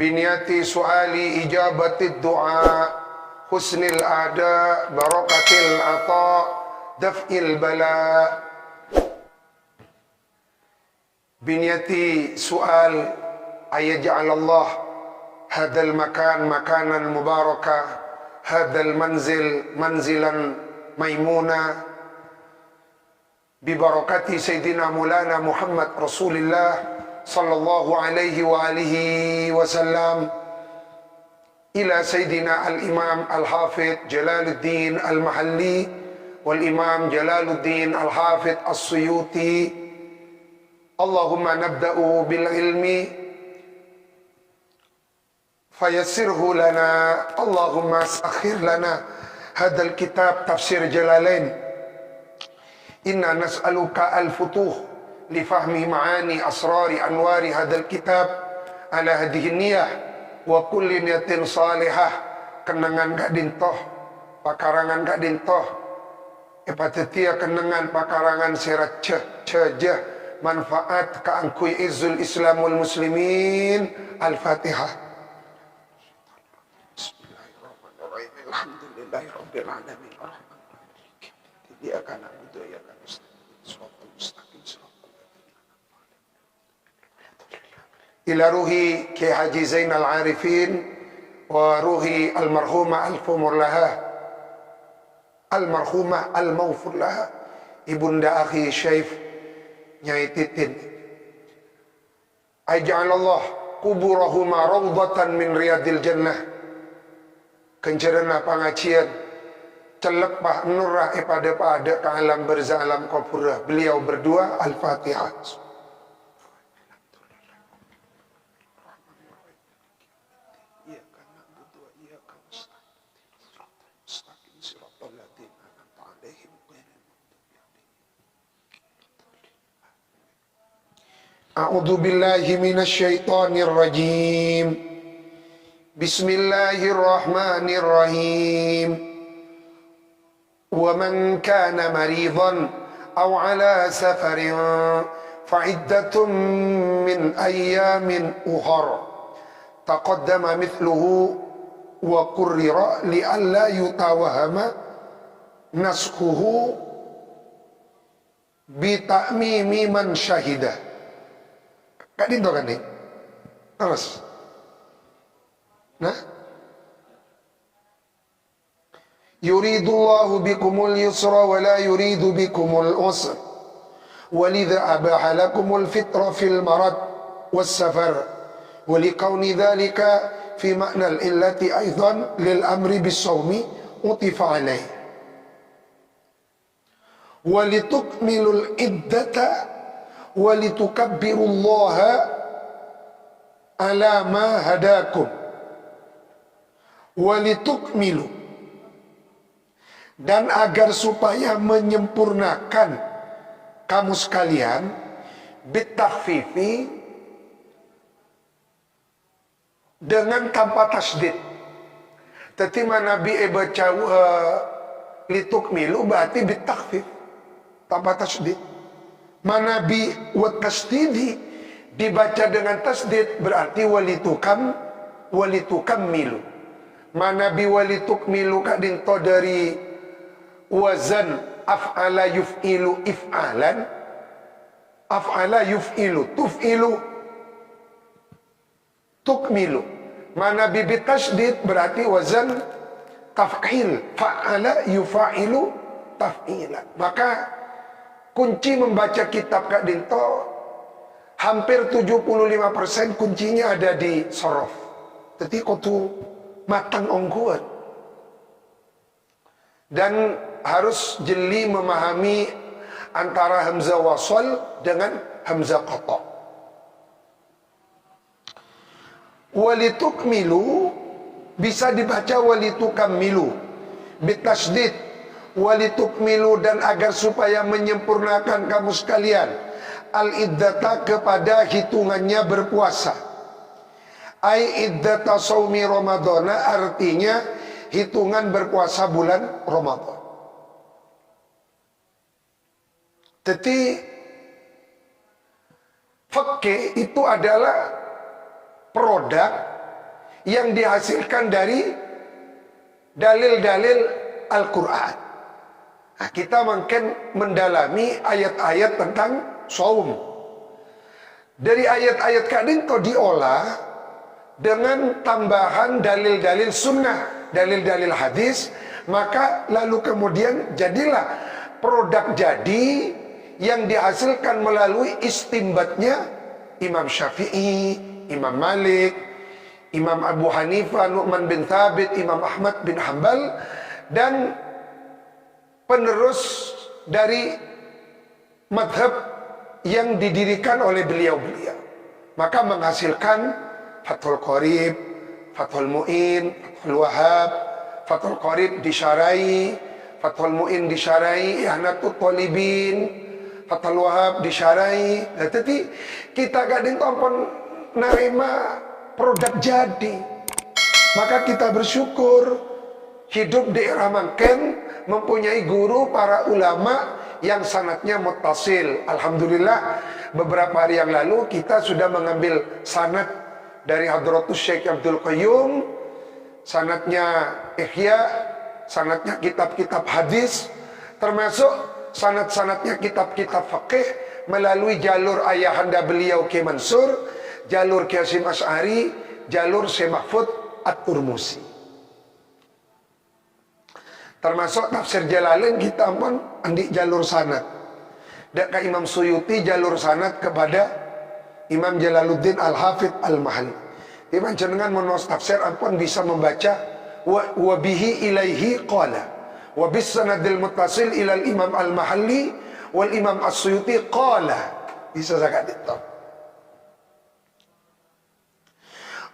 biniyati su'ali ijabatid du'a husnil ada barakatil ata daf'il bala. Biniyati su'al ayaj'alallah hadal makan makanan mubarakah, hadal manzil manzilan maimuna bibarakati Sayyidina Maulana Muhammad Rasulullah sallallahu alaihi wa alihi wasallam ila Sayyidina al-Imam al-Hafidh Jalaluddin al-Mahalli wal Imam Jalaluddin al-Hafidh as-Suyuti. Allahumma nabda'u bil ilmi fayassirhu lana, Allahumma sakhir lana hadal kitab tafsir Jalalain. Inna nas'aluka al-futuh li fahmi ma'ani asrari anwari hadal kitab ala hadihi niyah wa kulli niyatin salihah. Kenangan gak dintoh pakarangan gak dintoh epatetia kenangan pakarangan serat cejah manfaat kaangkui izul Islam wal muslimin. Al-Fatihah. Bismillahirrahmanirrahim. Alhamdulillahirabbil alamin. Iyyaka na'budu wa iyyaka nasta'in. Shiratal mustaqim. Ila ruhi Ki Haji Zainal Arifin wa ruhi almarhumah al-fumurlaha almarhumah al-mawfurlaha ibunda akhi Syekh Nyai Titin. Aja'alallah kuburahuma rawdatan min riyadil jannah. Kencerana pangacian celepah nurah pada ke alam berzah alam kubur. Beliau berdua. Al-Fatihah. A'udzu billahi minasy syaithanir rajim. Bismillahirrahmanirrahim. Wa man kana maridan aw ala safarin fa'iddatun min ayyamin ukhra taqaddama mithluhu wa qurrira li alla yutawahama naskuhu bi ta'mimi man syahidah. Kak Dinto kan nih? Terus. Nah. Yuridullahu bikumul yusra wa la yuridu bikumul usra. Walidha abaha lakumul fitra fil marad was safar. Walikawni dhalika fi ma'na al-illati aydan lil amri bis sawmi utifa alaih. Walitukmilul iddata walitukabbirullaha ala ma hadakum walitukmilu, dan agar supaya menyempurnakan kamu sekalian bitakhfifi, dengan tanpa tasdid. Tetima Nabi baca litukmilu berarti bitakhfif tanpa tasdid. Manabi wa tasdidi dibaca dengan tasdid berarti walitukammilu. Manabi walitukmilu kadinto dari wazan af'ala yuf'ilu if'alan, af'ala yuf'ilu tuf'ilu tukmilu. Manabi bitasdid berarti wazan taf'il, fa'ala yufa'ilu taf'ilan. Maka kunci membaca kitab Kak Dinto hampir 75% kuncinya ada di sorof. Jadi kudu matang ongkuan. Dan harus jeli memahami antara hamzah wasal dengan hamzah qata. Walitukmilu bisa dibaca walitukammilu bitasdid. Walitukmilu, dan agar supaya menyempurnakan kamu sekalian al-iddata kepada hitungannya berpuasa. Ai iddata saumi ramadhana, artinya hitungan berpuasa bulan Ramadan. Jadi fikih itu adalah produk yang dihasilkan dari dalil-dalil Al-Quran. Nah, kita makin mendalami ayat-ayat tentang saum. Dari ayat-ayat kadang kau diolah dengan tambahan dalil-dalil sunnah, dalil-dalil hadis, maka lalu kemudian jadilah produk jadi yang dihasilkan melalui istimbatnya Imam Syafi'i, Imam Malik, Imam Abu Hanifah, Nu'man bin Thabit, Imam Ahmad bin Hanbal, dan penerus dari madhab yang didirikan oleh beliau-beliau. Maka menghasilkan Fathul Qorib, Fathul Mu'in, Fathul Wahab. Fathul Qorib disyarai, Fathul Mu'in disyarai, Ihnatul Talibin, Fathul Wahab disyarai. Jadi kita kadang tampon narima produk jadi. Maka kita bersyukur hidup di era Mangken mempunyai guru para ulama yang sanadnya muttasil. Alhamdulillah beberapa hari yang lalu kita sudah mengambil sanad dari Hadratus Syekh Abdul Qayyum, sanadnya Ihya, sanadnya kitab-kitab hadis, termasuk sanad-sanadnya kitab-kitab fikih melalui jalur ayahanda beliau Ki Mansur, jalur Ki Hasyim Asy'ari, jalur Syekh Mahfud At-Turmusi. Termasuk tafsir Jalalain kita pun andi jalur sanad. Dan ke Imam Suyuti jalur sanad kepada Imam Jalaluddin Al-Hafidh Al-Mahalli. Imam jenengan menulis tafsir ampun bisa membaca wa bihi ilaihi qala wa bis sanadil muttasil ilal Imam Al-Mahalli wal Imam As-Suyuti qala. Bisa zakat itu.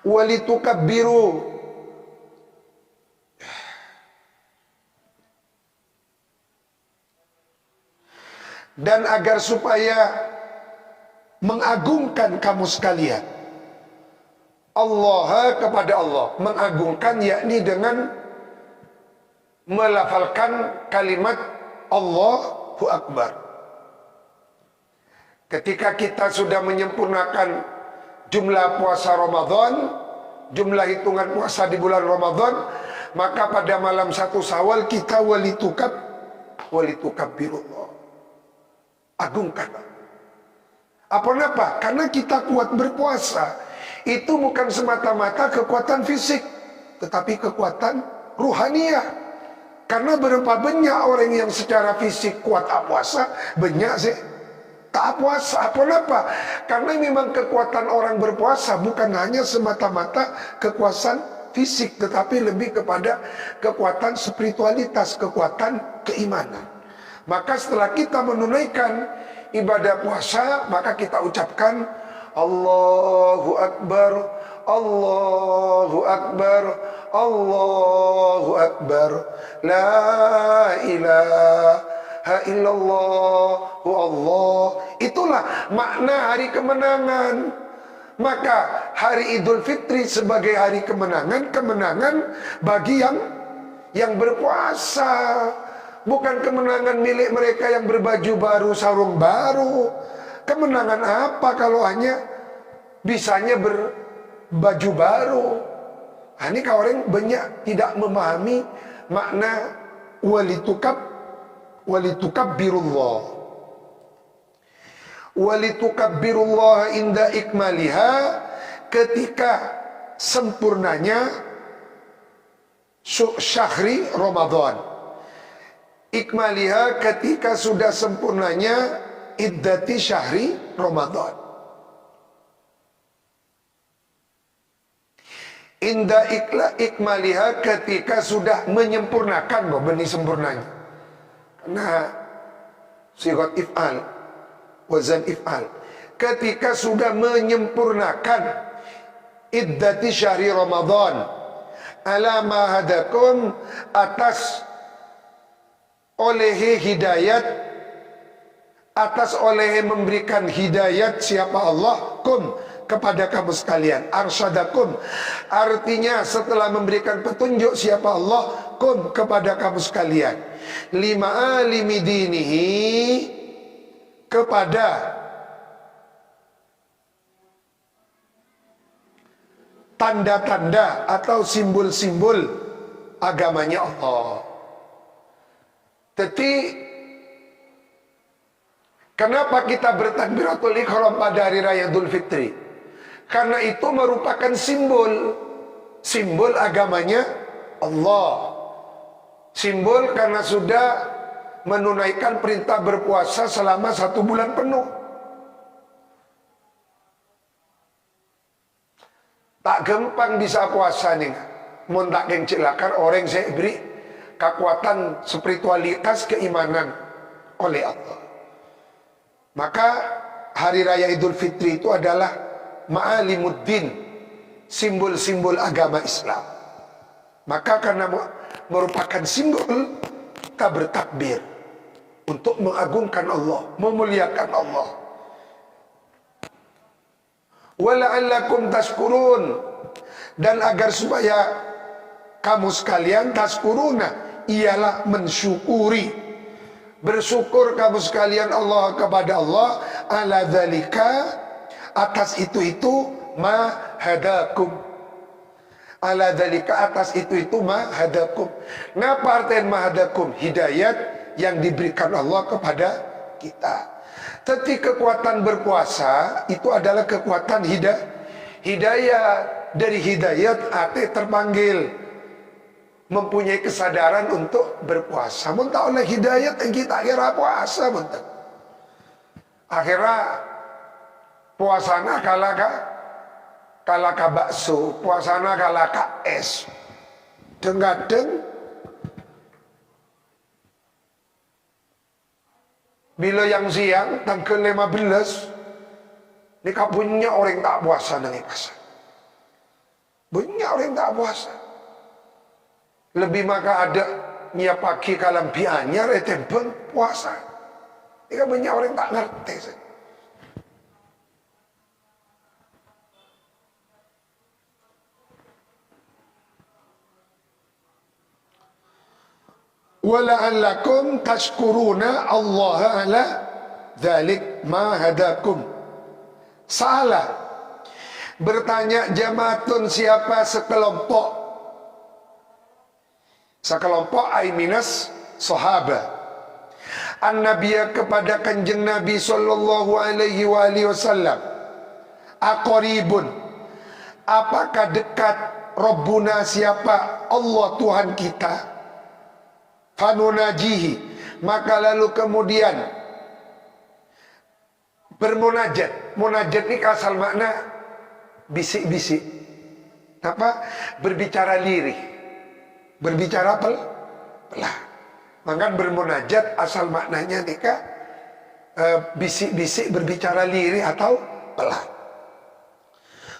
Walitukabbiru, dan agar supaya mengagungkan kamu sekalian Allah kepada Allah. Mengagungkan yakni dengan melafalkan kalimat Allahu Akbar. Ketika kita sudah menyempurnakan jumlah puasa Ramadan, jumlah hitungan puasa di bulan Ramadan, maka pada malam 1 Syawal kita walitukabbirullah, agungkan. Apa? Karena kita kuat berpuasa itu bukan semata-mata kekuatan fisik, tetapi kekuatan ruhaniyah. Karena berapa banyak orang yang secara fisik kuat puasa, banyak sih tak puasa. Apa? Karena memang kekuatan orang berpuasa bukan hanya semata-mata kekuatan fisik, tetapi lebih kepada kekuatan spiritualitas, kekuatan keimanan. Maka setelah kita menunaikan ibadah puasa, maka kita ucapkan Allahu Akbar, Allahu Akbar, Allahu Akbar, La ilaha illallah, Allah. Itulah makna hari kemenangan. Maka hari Idul Fitri sebagai hari kemenangan, kemenangan bagi yang berpuasa. Bukan kemenangan milik mereka yang berbaju baru, sarung baru. Kemenangan apa kalau hanya bisanya berbaju baru? Nah, ini kalau orang banyak tidak memahami makna walitukabbirullah. Walitukabbirullah inda ikmaliha, ketika sempurnanya syahri Ramadan. Ikmaliha, ketika sudah sempurnanya iddati syahri Ramadan. Inda ikmaliha, ketika sudah menyempurnakan benih sempurnanya. Nah, sigat if'al, wazan if'al, ketika sudah menyempurnakan iddati syahri Ramadan, ala ma hadakum, atas oleh hidayat, atas oleh memberikan hidayat siapa Allah, kum, kepada kamu sekalian, arsyadakum, artinya setelah memberikan petunjuk siapa Allah, kum, kepada kamu sekalian, lima alimi dinihi, kepada tanda-tanda atau simbol-simbol agamanya Allah. Jadi kenapa kita bertakbiratul ihram pada hari raya Idul Fitri? Karena itu merupakan simbol agamanya Allah. Simbol karena sudah menunaikan perintah berpuasa selama 1 bulan penuh. Tak gampang bisa puasa nih. Mun tak cilakan orang saya beri kekuatan spiritualitas keimanan oleh Allah. Maka hari raya Idul Fitri itu adalah ma'alimuddin, simbol-simbol agama Islam. Maka karena merupakan simbol, kita bertakbir untuk mengagungkan Allah, memuliakan Allah. Wala'allakum tashkurun, dan agar supaya kamu sekalian tashkuruna, ialah mensyukuri, bersyukur kamu sekalian Allah kepada Allah, ala dzalika, atas itu ma hadakum, ala dzalika, atas itu ma hadakum. Napa artian ma hadakum? Hidayat yang diberikan Allah kepada kita. Tapi kekuatan berpuasa itu adalah kekuatan hidayah. Dari hidayat ate terpanggil, mempunyai kesadaran untuk berpuasa. Muntah oleh hidayat yang kita akhirnya puasa, muntah. Akhirnya puasana kalaka bakso, puasana kalaka es. Dengadeng bila yang siang tanggal 15 ini punya orang tak puasa dengan pasar. Banyak orang tak puasa. Lebih maka ada nya pagi kalam bianyar etempeng puasa. Ini kan banyak orang tak ngerti. Wala'allakum tashkuruna Allah ala dzalik ma hadakum. Salah bertanya jamaatun, siapa sekelompok ay minas sahaba an-nabiya, kepada kanjeng Nabi sallallahu alaihi wasallam, aqribun, apakah dekat, Rabbuna, siapa Allah Tuhan kita, fanunajihi, maka lalu kemudian bermunajat. Munajat ini asal makna bisik-bisik, apa? Berbicara lirih, berbicara pelan. Maka bermunajat asal maknanya nikah bisik-bisik, berbicara lirih atau pelan.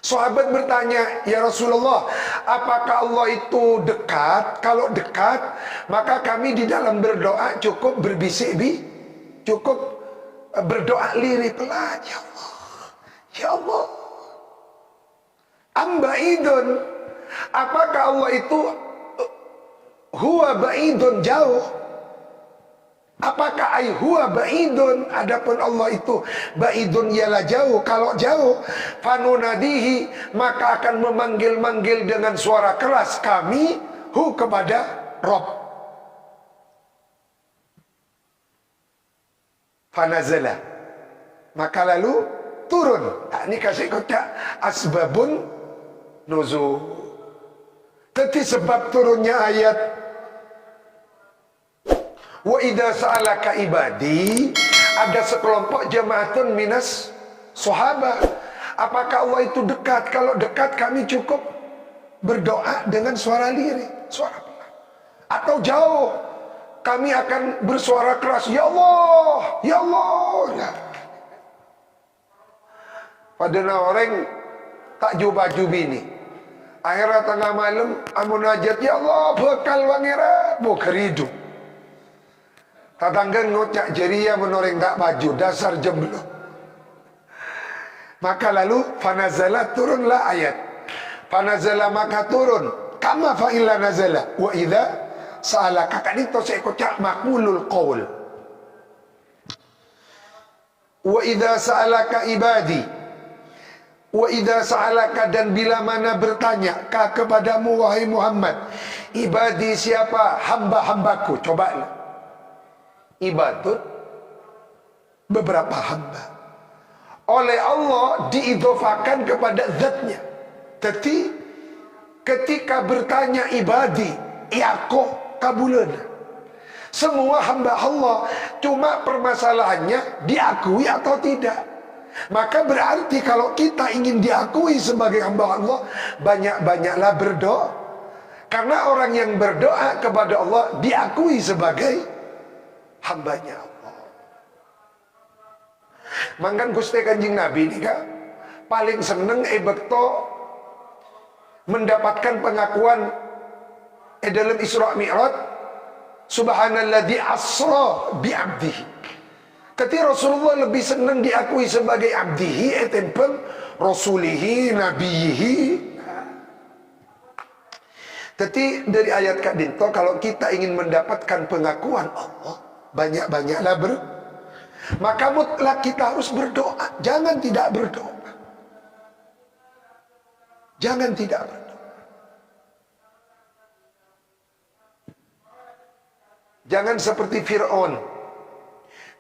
Sahabat bertanya, ya Rasulullah, apakah Allah itu dekat? Kalau dekat, maka kami di dalam berdoa cukup berbisik-bisik, cukup berdoa lirih pelan. Ya Allah, ya Allah. Ambaidun, apakah Allah itu huwa baidun, jauh? Apakah huwa baidun, adapun Allah itu baidun ialah jauh? Kalau jauh, fanunadihi, maka akan memanggil-manggil dengan suara keras kami kepada Rabb. Fanazala, maka lalu turun. Nah, ini kasih kotak asbabun nuzul. Tapi sebab turunnya ayat wa idza sa'alaka ibadi, ada sekelompok jamaatun minas sahabat, apakah Allah itu dekat? Kalau dekat kami cukup berdoa dengan suara lirih, suara pelan. Atau jauh, kami akan bersuara keras, ya Allah, ya Allah. Nah, padahal orang tak jubah bini. Akhirnya tengah malam amunajat, ya Allah bekal wangira bukan hidup. Tatangga ngocak jeria menoreng tak baju, dasar jemblo. Maka lalu fanazala, turunlah ayat. Fanazala, maka turun. Kama fa'illa nazala. Wa idza sa'alaka, kan itu saya kocak makulul qawl. Wa idza sa'alaka ibadi, Wa idza sa'alaka, dan bila mana bertanya ka kepadamu wahai Muhammad, ibadi, siapa hamba-hambaku. Coba, ibadun beberapa hamba, oleh Allah diidhofakan kepada zatnya. Jadi ketika bertanya ibadi, iako kabulan, semua hamba Allah. Cuma permasalahannya diakui atau tidak. Maka berarti kalau kita ingin diakui sebagai hamba Allah, banyak-banyaklah berdoa. Karena orang yang berdoa kepada Allah diakui sebagai hambanya Allah. Mangkan Gusti Kanjeng Nabi ini kak paling seneng bekto mendapatkan pengakuan dalam Isra Mi'raj, subhanalladzi asra bi abdihi. Ketika Rasulullah lebih senang diakui sebagai abdihi, etempeng rasulihi, nabiyihi. Jadi dari ayat Kak Dinto, kalau kita ingin mendapatkan pengakuan Allah, banyak-banyaklah maka mutlak kita harus berdoa. Jangan tidak berdoa. Jangan tidak berdoa. Jangan seperti Fir'aun.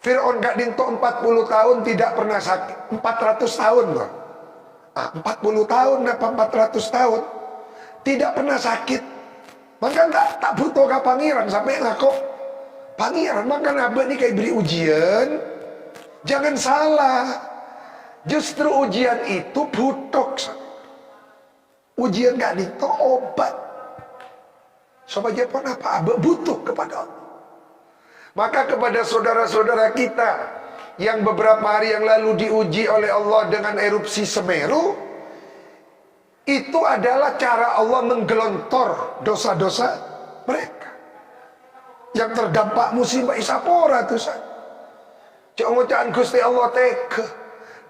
Fir'aun Kak Dinto 40 tahun tidak pernah sakit. 400 tahun loh. 40 tahun apa 400 tahun tidak pernah sakit. Maka tak butuh ke pangeran sampai ngakok pangeran. Maka abah ini kayak beri ujian. Jangan salah. Justru ujian itu butuh. Ujian Kak Dinto obat. Sobat Jepang apa abah butuh kepada Allah. Maka kepada saudara-saudara kita yang beberapa hari yang lalu diuji oleh Allah dengan erupsi Semeru, itu adalah cara Allah menggelontor dosa-dosa mereka yang terdampak musibah Isapora itu. Congocaan Gusti Allah teke,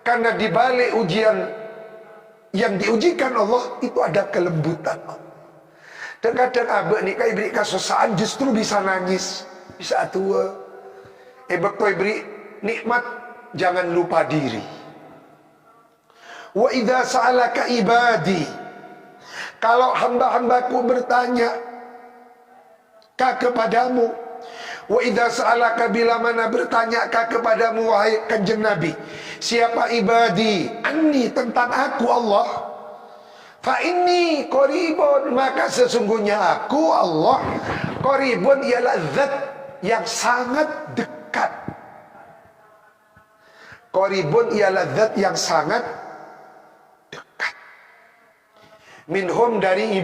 karena di balik ujian yang diujikan Allah itu ada kelembutan Allah. Dan kadang abah nih kayak beri kesusahan justru bisa nangis. Bisa tua, bektoy beri nikmat, jangan lupa diri. Wa idza sa'alaka ibadi, kalau hamba-hambaku bertanya kepadamu. Wa idza sa'alaka, bila mana bertanya kepadamu wahai Kanjeng Nabi, siapa ibadi, anni, tentang aku Allah, fa inni qaribun, maka sesungguhnya aku Allah qaribun, ialah zat yang sangat dekat. Qaribun ialah zat yang sangat dekat. Minhum, dari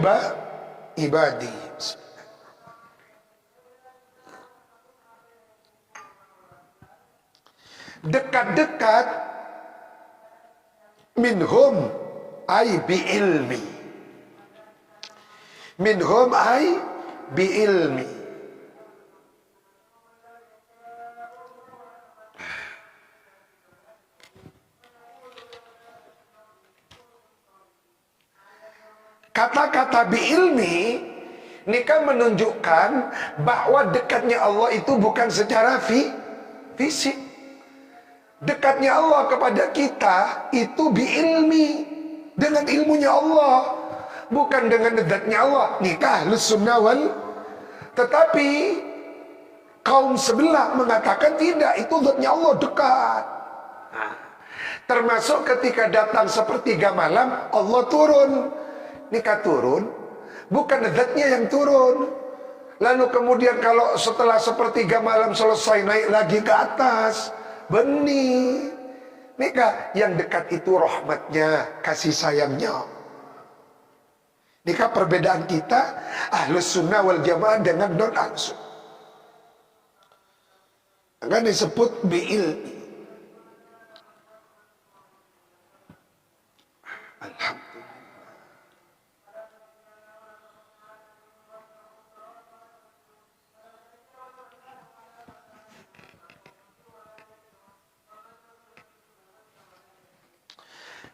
ibadi. Dekat-dekat. Minhum ay bi ilmi. Minhum ay bi ilmi. Kata-kata biilmi ini kan menunjukkan bahwa dekatnya Allah itu bukan secara fisik. Dekatnya Allah kepada kita itu biilmi, dengan ilmunya Allah, bukan dengan zatnya Allah. Nikah Ahlus Sunnah wal. Tetapi kaum sebelah mengatakan tidak, itu zatnya Allah dekat. Termasuk ketika datang sepertiga malam Allah turun. Nikah turun, bukan zatnya yang turun. Lalu kemudian kalau setelah sepertiga malam selesai naik lagi ke atas, benih. Nikah yang dekat itu rahmatnya, kasih sayangnya. Nikah perbedaan kita Ahlus Sunnah wal Jamaah dengan non Ahlus Sunnah. Kan disebut bi'ilmi. Alhamdulillah.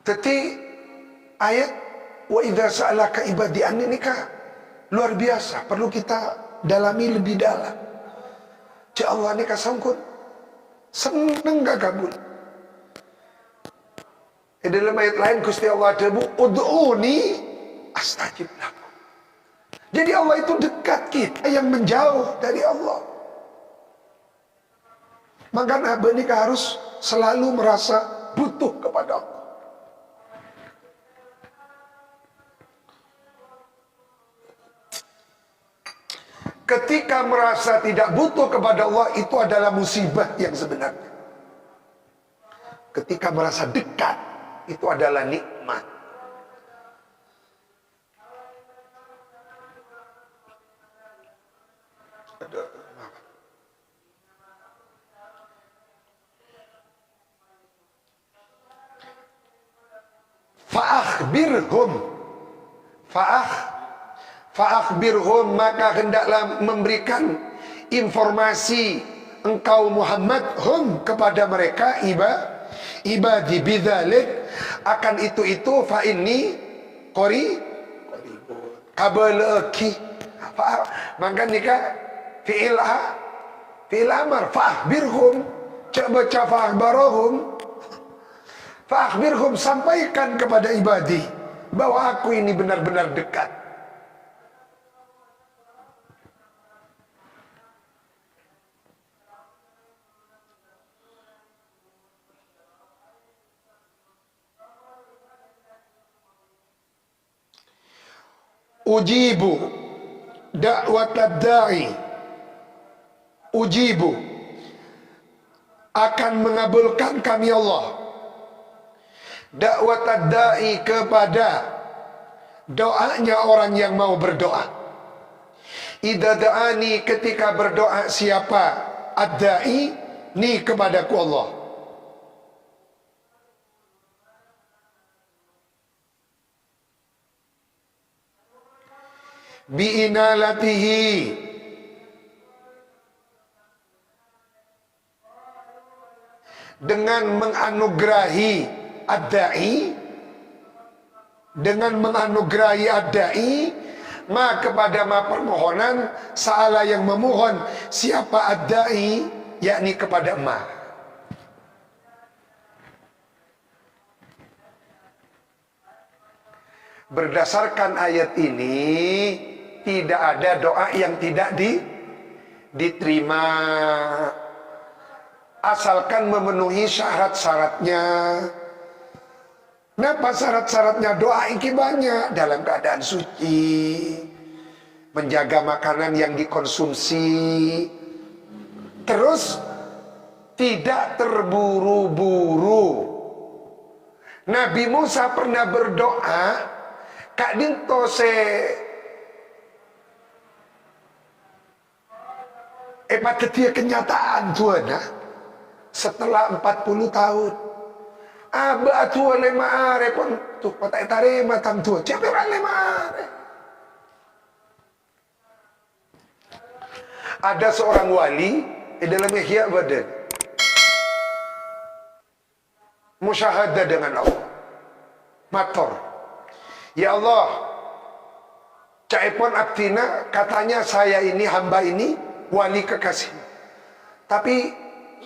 Jadi ayat wa idza sa'alaka ibadi anni nikah luar biasa, perlu kita dalami lebih dalam. Cik Allah nikah sangkut seneng gak kabul. Dalam ayat lain Gusti Allah debu ud'uni astajib lakum. Jadi Allah itu dekat, kita yang menjauh dari Allah. Maka Nabi ini harus selalu merasa butuh kepada Allah. Ketika merasa tidak butuh kepada Allah, itu adalah musibah yang sebenarnya. Ketika merasa dekat, itu adalah nikmat. Fa'akhbirhum, maka hendaklah memberikan informasi engkau Muhammad kepada mereka ibadi bidzalik, akan itu fa inni qaribun qabalaki. Maka nikah fi'il amar, fa'akhbirhum, baca fa'akhbirhum, sampaikan kepada ibadi bahwa aku ini benar-benar dekat. Ujibu da'watad da'i, ujibu, akan mengabulkan kami Allah da'watad da'i, kepada doanya orang yang mau berdoa. Idza da'ani, ketika berdoa siapa ad-da'i ni kepadaku Allah. Bi'inalatihi, dengan menganugerahi ad-da'i, dengan menganugerahi ad-da'i, ma kepada ma permohonan, sa'ala yang memohon, siapa ad-da'i, yakni kepada ma. Berdasarkan ayat ini, tidak ada doa yang tidak diterima, asalkan memenuhi syarat-syaratnya. Kenapa syarat-syaratnya? Doa ini banyak. Dalam keadaan suci, menjaga makanan yang dikonsumsi, terus tidak terburu-buru. Nabi Musa pernah berdoa, Kak Dinto ketia kenyataan Tuhan, setelah 40 tahun aba Tuhan lema are pun tuh patai tare matang Tuhan siapa orang lema are. Ada seorang wali dalam Ihya badan musyahadah dengan Allah, mator, ya Allah, caipon abdina, katanya saya ini, hamba ini wali kekasih, tapi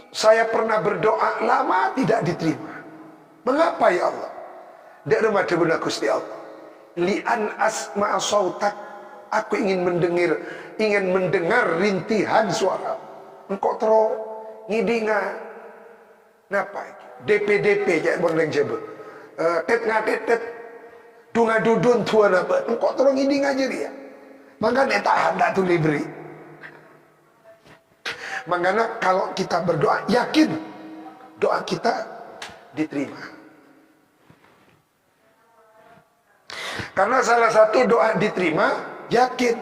saya pernah berdoa lama tidak diterima. Mengapa ya Allah? Dak rumah debuna Gusti Allah. Li'an asma'a sautak, aku ingin mendengar rintihan suara. Engkau tero ngidinga napa iki? DP ya bondeng jebe. Tet ngatet dunga dudun tuan apa? Engkau tero ngiding aja dia. Makanya tahan dak tu liberi. Makanya kalau kita berdoa, yakin doa kita diterima. Karena salah satu doa diterima, yakin.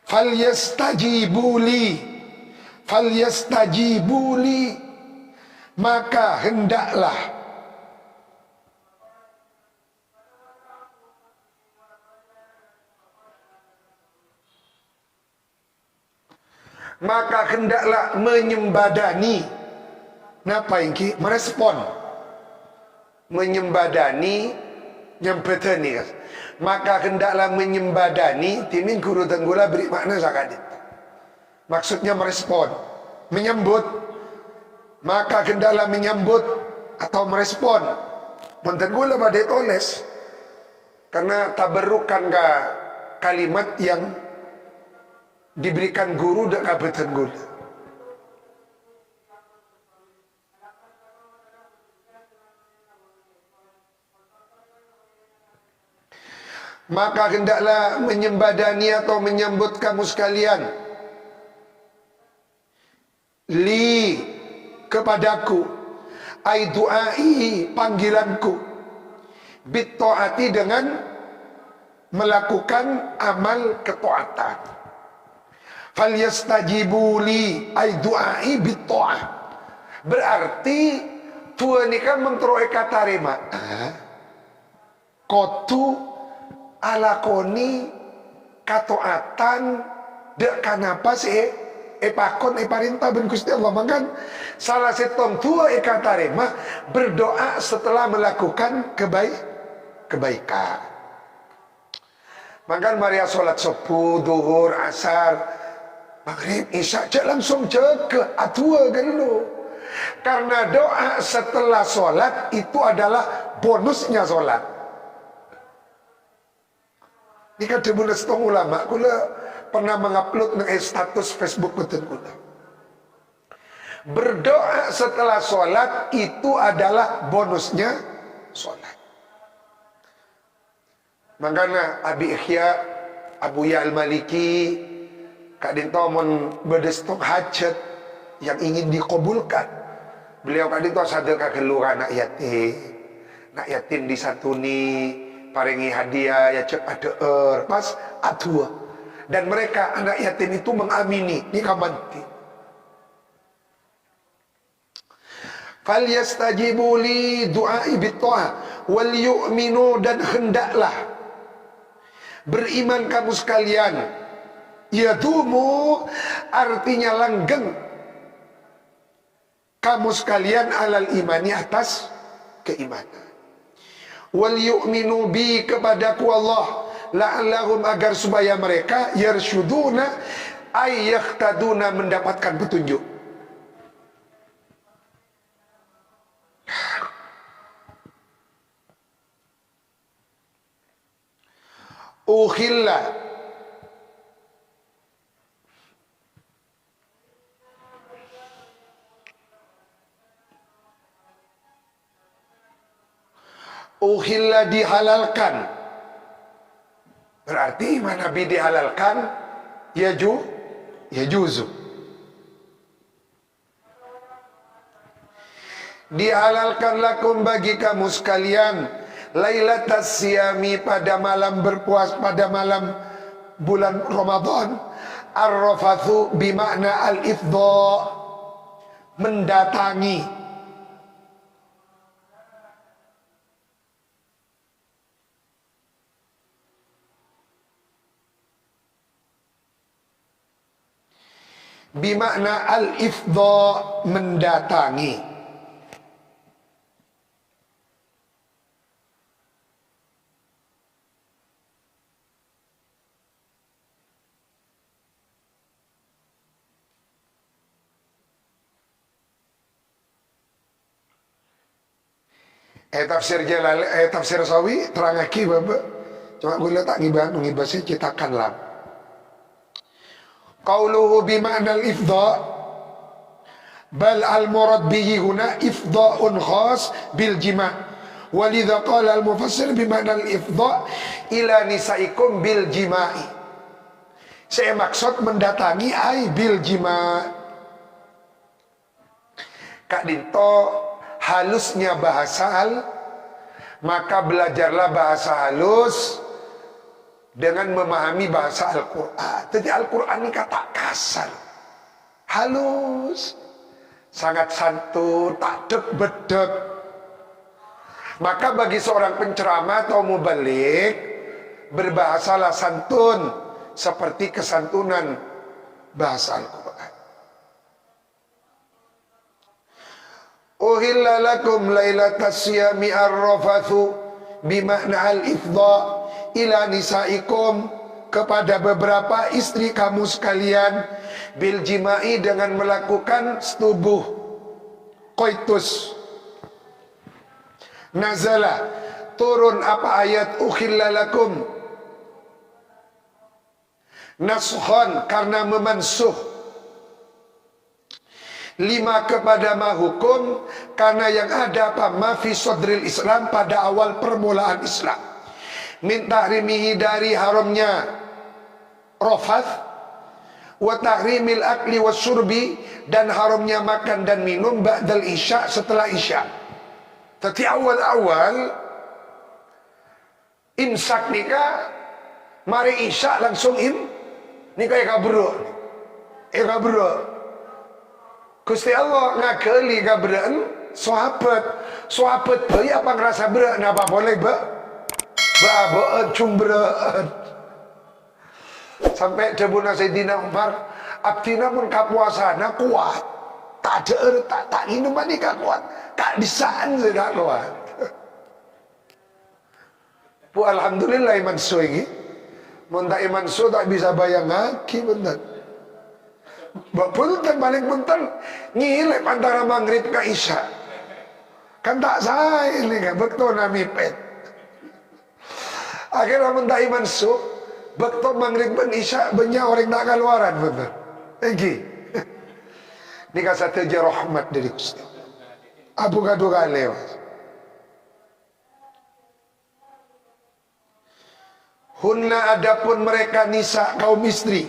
Falyastajibuli, maka hendaklah menyembadani. Napa ini? Merespon, menyembadani nyempeteni kan. Maka hendaklah menyembadani timin guru tenggula beri makna sakadit. Maksudnya merespon, menyambut. Maka hendaklah menyambut atau merespon. Monten gula badai toles. Karena tabarrukan ka kalimat yang diberikan guru dak kabeten gula. Maka hendaklah menyembadani atau menyambut kamu sekalian li kepadaku ai du'ai panggilanku bit taati dengan melakukan amal ketaatan. Fal yastajibu li ai du'ai bit ta'ah. Berarti tuan ni kan menteroi kata rema. Kotu alakoni kataatan dek kanapa sih pakon parintah ben Gusti Allah makan salah setong tua katarema berdoa setelah melakukan kebaikan. Makan Maria sholat subuh, duhur, asar, maghrib, isya langsung ke atua kan lo. Karena doa setelah sholat itu adalah bonusnya sholat. Ini kan demun setong ulama, kula pernah mengupload nang status Facebook betul kula. Berdoa setelah sholat itu adalah bonusnya sholat. Makanya Abi Ihya, Abu Ya Al-Maliki, Kak Dinto mon bedestok hajat yang ingin dikabulkan. Beliau Kak Dinto sadar kageluran nak yatim disatuni. Paringi hadiah ya cek ada pas atua dan mereka anak yatim itu mengamini ni kamanti. Fal yastajibu li du'ai bit ta'ah wal yu'minu dan hendaklah beriman kamu sekalian. Yadumu artinya langgeng kamu sekalian alal imani atas keimanan. Wal yu'minu bi kepadaku Allah la'allahum agar supaya mereka yarsyuduna ay yahtaduna mendapatkan petunjuk. Ukhilla Uhilla dihalalkan. Berarti mana Nabi dihalalkan yajuzu. Dihalalkan lakum bagi kamu sekalian lailatas siyami pada malam berpuas pada malam bulan Ramadan ar-rafathu bimakna al-ifdha mendatangi. Bimakna al-ifdha mendatangi. Tafsir Jalal, tafsir Sawi terang aki bapak. Cuma gue tak ngibasnya cetakan lah. Qauluhu bima'na al-ifdha bal al-murad bihi huna ifdha'un khas bil jima' walidha qala al-mufassir bima'na al-ifdha' ila nisaikum bil jima'i. Saya maksud mendatangi ai bil jima'. Kak Dinto halusnya bahasa maka belajarlah bahasa halus dengan memahami bahasa Al-Quran. Jadi Al-Quran ini kata kasar, halus, sangat santun, tak dek bedek. Maka bagi seorang penceramah atau mubalik, berbahasalah santun seperti kesantunan bahasa Al-Quran. Uhilla lakum lailatas siyami ar-rafathu bimakna al-ifdha ila nisaikum, kepada beberapa istri kamu sekalian, bil jima'i, dengan melakukan setubuh koitus. Nazala, turun apa ayat ukhilla lakum, nasuhan, karena memansuh, lima kepada ma hukum, karena yang ada apa ma fi sodril Islam, pada awal permulaan Islam, min tahrimihi, dari haramnya rofath, wa tahrimil akli was surbi, dan haramnya makan dan minum ba'dal isya, setelah isya. Tapi awal-awal imsak nikah, mari isya langsung nikah kabro. Kabro. Gusti Allah ngakeli kabrean sahabat bayi apa ngerasa berat, napa boleh cumbrean. Sampai debuna Sayyidina Umar, abdina pun kapuasana kuat, tak ada tak minuman nikah kuat, tak disaan sudah kuat. Bu alhamdulillah iman so ini, muntah iman so tak bisa bayang lagi benar. Punten paling punten ngilep antara maghrib ke isya, kan tak saya ini kan betul nami pet. Akhirnya muntah iman so, betul maghrib ben isya banyak orang tak keluaran benar. Egi, nikah satu je rahmat dari Gusti. Abu gaduh kali. Hunna, adapun mereka nisa, kaum istri,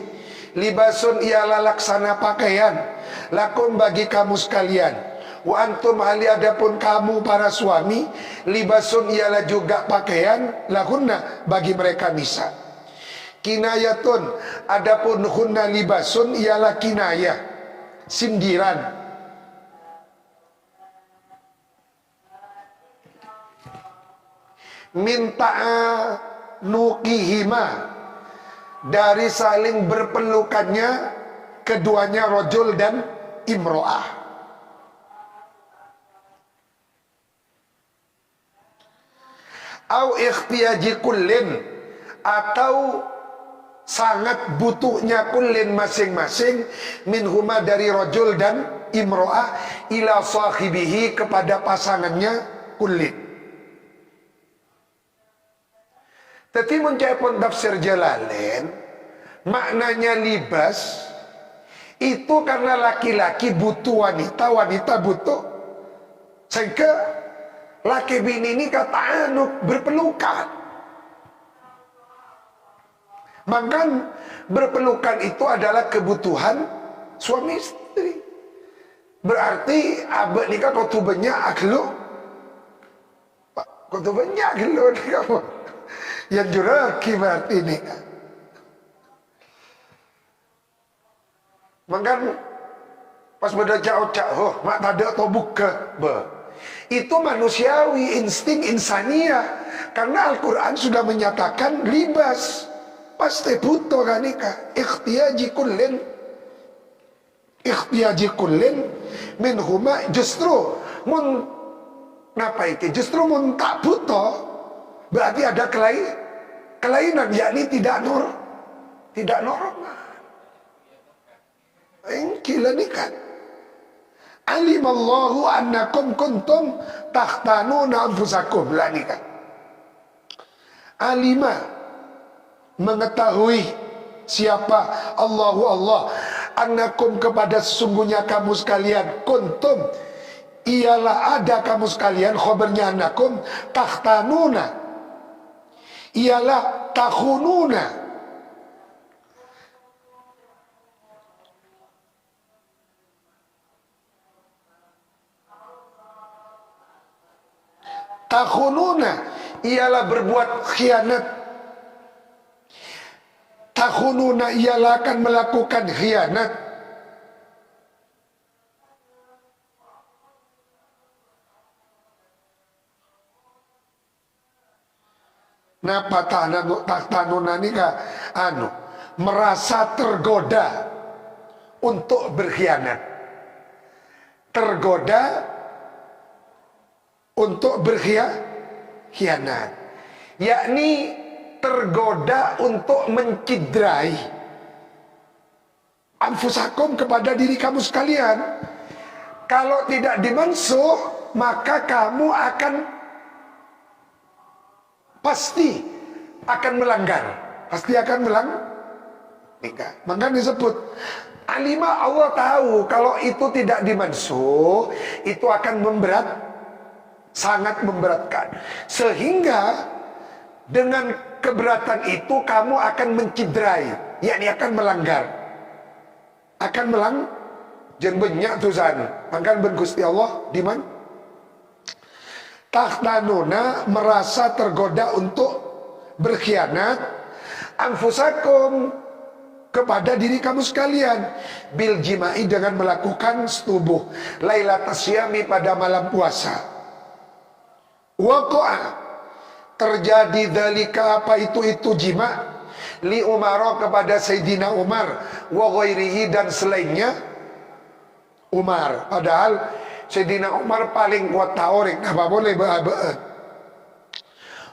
libasun, ialah laksana pakaian, lakum, bagi kamu sekalian, wa antum, hali adapun kamu para suami, libasun, ialah juga pakaian, lahunna, bagi mereka nisa. Kinayatun, adapun hunna libasun, ialah kinayah, sindiran. Minta nukihima, dari saling berpelukannya keduanya, rojul dan imro'ah. Au ikhtiyaji kullin, atau sangat butuhnya kullin masing-masing, minhuma, dari rojul dan imro'ah, ila sahibihi, kepada pasangannya kullin. Tapi mencapai tafsir Jalalain, maknanya libas itu karena laki-laki butuh wanita, wanita butuh, sehingga laki bini ini kata berpelukan. Maka berpelukan itu adalah kebutuhan suami istri. Berarti abad nikah kau tu banyak aglo, kau tu banyak aglo nikah. Yang jurah kibat ini. Maka pas beda jauh-jauh, mak tada atau buka, itu manusiawi, insting insania. Karena Al-Quran sudah menyatakan libas, pasti butuh kan nikah. Ikhtiyaji kullin minhuma, justru mun napa itu? Justru mun tak butuh, berarti ada kelainan, yakni tidak normal. Gila nih kan. Alimallahu annakum kuntum takhtanuna anfusakum, lah nih kan. Alima, mengetahui siapa Allah, annakum, kepada sesungguhnya kamu sekalian, kuntum, ialah ada kamu sekalian, khobarnya annakum, takhtanuna, ialah takhununa, ialah berbuat khianat. Takhununa ialah akan melakukan khianat. Napa tahtanuna nikah merasa tergoda untuk berkhianat, tergoda untuk berkhianat. yakni tergoda untuk mencidrai anfusakum, kepada diri kamu sekalian. Kalau tidak dimansuh, maka kamu akan pasti akan melanggar, pasti akan nikah. Maka disebut alima, Allah tahu kalau itu tidak dimansuh, itu akan sangat memberatkan. Sehingga dengan keberatan itu kamu akan mencidrai, yakni akan melanggar, jangan banyak tusan. Maka Gusti Allah diman tahtanuna, merasa tergoda untuk berkhianat anfusakum, kepada diri kamu sekalian, bil jima'i, dengan melakukan setubuh, lailatas syami, pada malam puasa. Waqa'a, terjadi dalika, apa itu jima, li Umar, kepada Sayyidina Umar, wa ghairihi, dan selainnya Umar. Padahal Sayyidina Umar paling kuat taorik, apa boleh be'abe'an.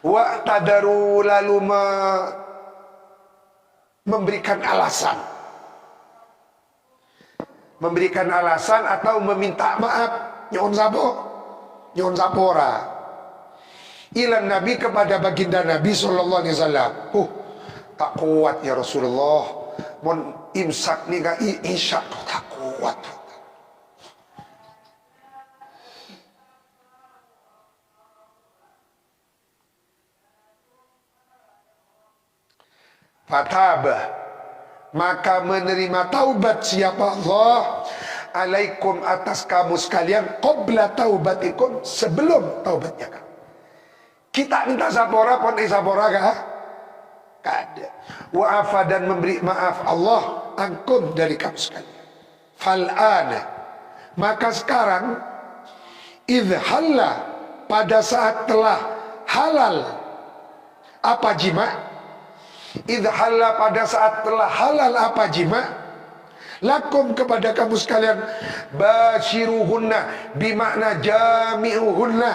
Wa tadaru, lalu memberikan alasan atau meminta maaf, nyon sapora ilan Nabi, kepada baginda Nabi sallallahu alaihi wasallam. Tak kuat ya Rasulullah, mon imsak ni ga isya tak kuat. Fatabah, maka menerima taubat siapa Allah, alaikum, atas kamu sekalian, qabla taubatikum, sebelum taubatnya kamu. Kita minta sapora pun sapora kah? Kada. Wa'afa, dan memberi maaf Allah, angkum, dari kamu sekalian. Fal'ana, maka sekarang, idhalla, pada saat telah halal apa jima', idhalla, pada saat telah halal apa jima', lakum, kepada kamu sekalian, basyiruhunna, bimakna jami'uhunna,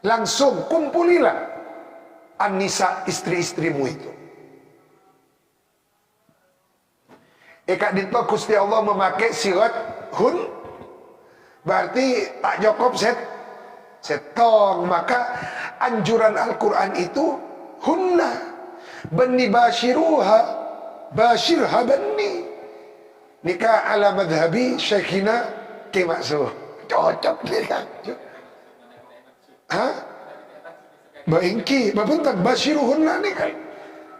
langsung kumpulilah an-nisa, istri-istrimu itu. Kak Dito, Gusti Allah memakai sirat hun, berarti tak cukup setong. Maka anjuran Al-Quran itu hunna, bani basyiruha, basyirha bani. Nikah ala madhabi Syekhina Ki Maksuh. Cocok dia. Hah? Baingki, babentak basyiruhunna ni kan.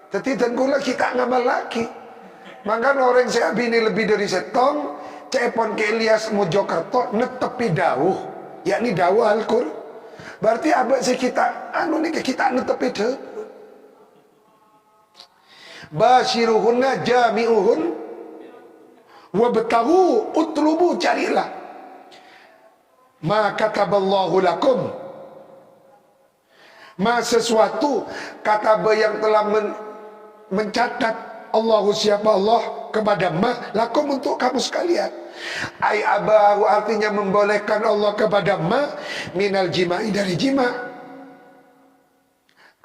Tapi dan gula kita ngamal lagi. Maka orang saya bini lebih dari setong, cepon ke Ilyas Mojokerto netepi dawuh, yakni dawuh Al-Qur'an. Berarti abad si kita kita netepi dawuh. Basyiruhunna jami'uhun wabtaghu, utlubu, carilah ma kataballahu lakum, ma sesuatu kataba yang telah mencatat Allahu, siapa Allah, kepada ma lakum, untuk kamu sekalian. Ai abahu, artinya membolehkan Allah kepada ma minal jima'i, dari jima',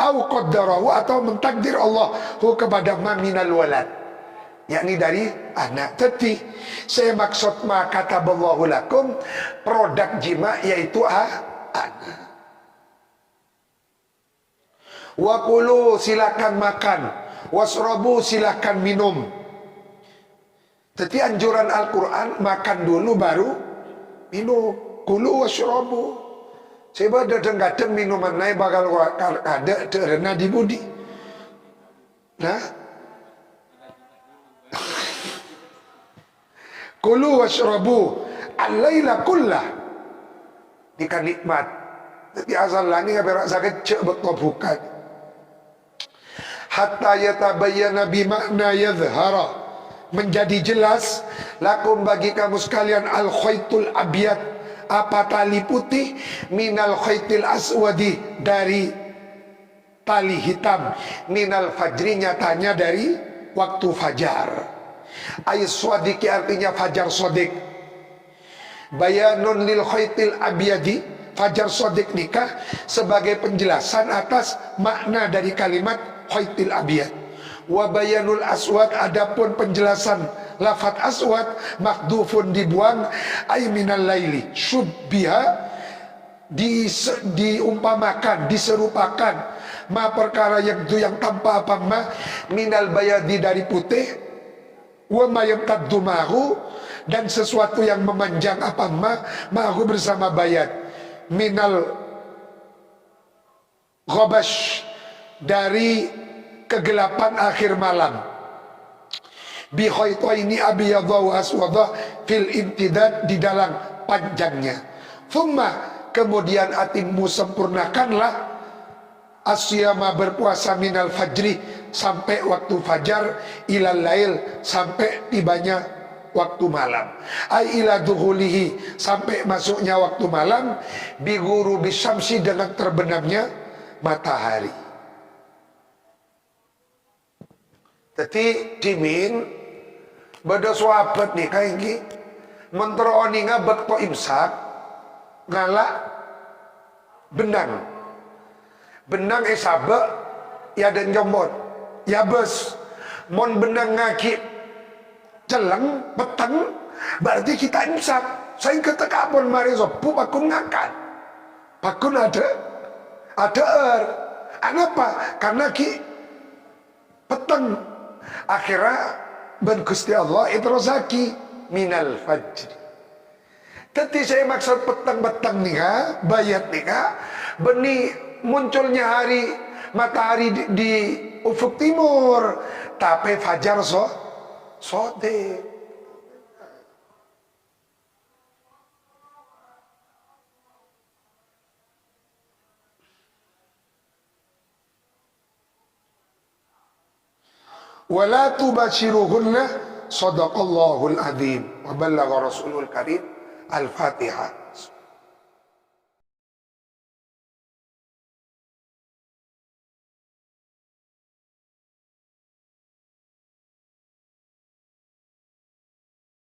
au qaddarahu, atau mentakdir Allah kepada ma minal walad, yakni dari anak. Tapi saya maksud ma kataballahu lakum, produk jima' yaitu anak. Wa kulu, silakan makan, wasrobu, silakan minum. Jadi anjuran Al-Quran, makan dulu baru minum. Kulu wasrobu. Sebab dadeng-dadeng minuman naik bakal ada derena di budi. Nah, kulu wasrobu al-laila kullah, dika nikmat. Jadi asal lah ni berak sakit cek betul bukan. Hatta yatabayyana bimakna yadhhara, menjadi jelas lakum, bagi kamu sekalian, al-khaytul abyad, apa tali putih, minal khaytil aswadi, dari tali hitam, minal fajri, nyatanya dari waktu fajar. Ayat swadiki, artinya fajar sodik. Bayanun lil khaytil abyadi, fajar sodik nikah sebagai penjelasan atas makna dari kalimat khaitil abiyad. Wa bayanul aswad, adapun penjelasan lafat aswad, makdufun dibuang, ay minal laili syubbiha, diumpamakan, diserupakan, ma perkara yang tanpa apa ma, minal bayadi dari putih, wa ma yamtaddu ma'hu, dan sesuatu yang memanjang apa ma, ma'hu bersama bayad, minal ghabash, dari kegelapan akhir malam, bi khaytaini abiyadha wa aswadha fil imtidad, di dalam panjangnya. Thumma, kemudian atimmu, sempurnakanlah, asyama, berpuasa, minal fajri, sampai waktu fajar, ilal lail, sampai tibanya waktu malam, ay ila duhulihi, sampai masuknya waktu malam, bi ghurubi syamsi, dengan terbenamnya matahari. Jadi dimin beda sahabat nih kayak gini mentero ninga bekto imsak ngalak benang sabe ya dan jomot ya bes mon benang ngaki celeng peteng, berarti kita imsak. Saya ketika pun mari sopu pakun ngakan pakun ada kenapa? Karena ki peteng akhirnya ben Gusti Allah itu rezeki minal fajri. Tapi saya maksud petang-petang nih bayat nih beni munculnya matahari di ufuk timur, tapi fajar sode. Wala tubashiruhunna, sadaqallahul adzim wa ballagha rasulul karim. Al-Fatihah.